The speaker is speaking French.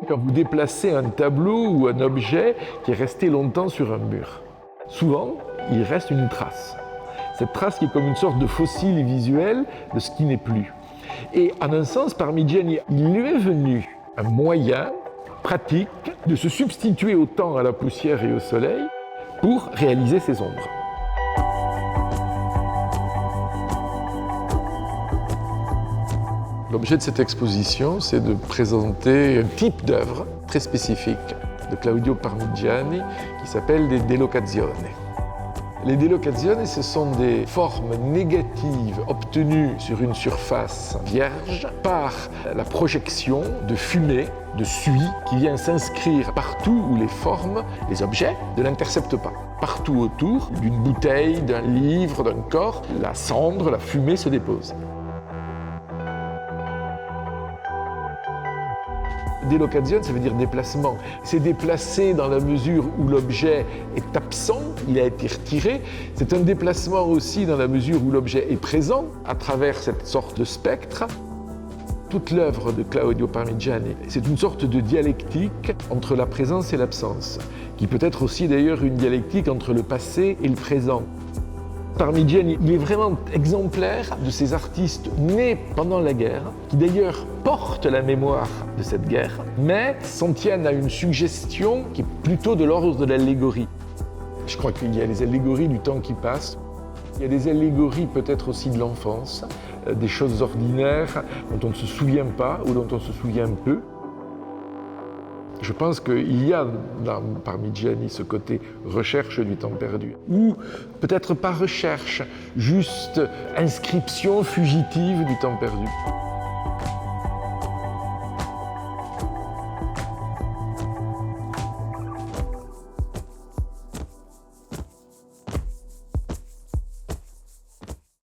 Quand vous déplacez un tableau ou un objet qui est resté longtemps sur un mur, souvent, il reste une trace. Cette trace qui est comme une sorte de fossile visuel de ce qui n'est plus. Et en un sens, Parmigiani, il lui est venu un moyen pratique de se substituer au temps, à la poussière et au soleil pour réaliser ses ombres. L'objet de cette exposition, c'est de présenter un type d'œuvre très spécifique de Claudio Parmigiani qui s'appelle des delocazioni. Les delocazioni, ce sont des formes négatives obtenues sur une surface vierge par la projection de fumée, de suie, qui vient s'inscrire partout où les formes, les objets, ne l'interceptent pas. Partout autour d'une bouteille, d'un livre, d'un corps, la cendre, la fumée se dépose. Delocation, ça veut dire déplacement. C'est déplacé dans la mesure où l'objet est absent, il a été retiré. C'est un déplacement aussi dans la mesure où l'objet est présent, à travers cette sorte de spectre. Toute l'œuvre de Claudio Parmigiani, c'est une sorte de dialectique entre la présence et l'absence, qui peut être aussi d'ailleurs une dialectique entre le passé et le présent. Parmigiani, il est vraiment exemplaire de ces artistes nés pendant la guerre, qui d'ailleurs portent la mémoire de cette guerre, mais s'en tiennent à une suggestion qui est plutôt de l'ordre de l'allégorie. Je crois qu'il y a les allégories du temps qui passe. Il y a des allégories peut-être aussi de l'enfance, des choses ordinaires dont on ne se souvient pas ou dont on se souvient peu. Je pense qu'il y a dans Parmigiani ce côté recherche du temps perdu. Ou peut-être pas recherche, juste inscription fugitive du temps perdu.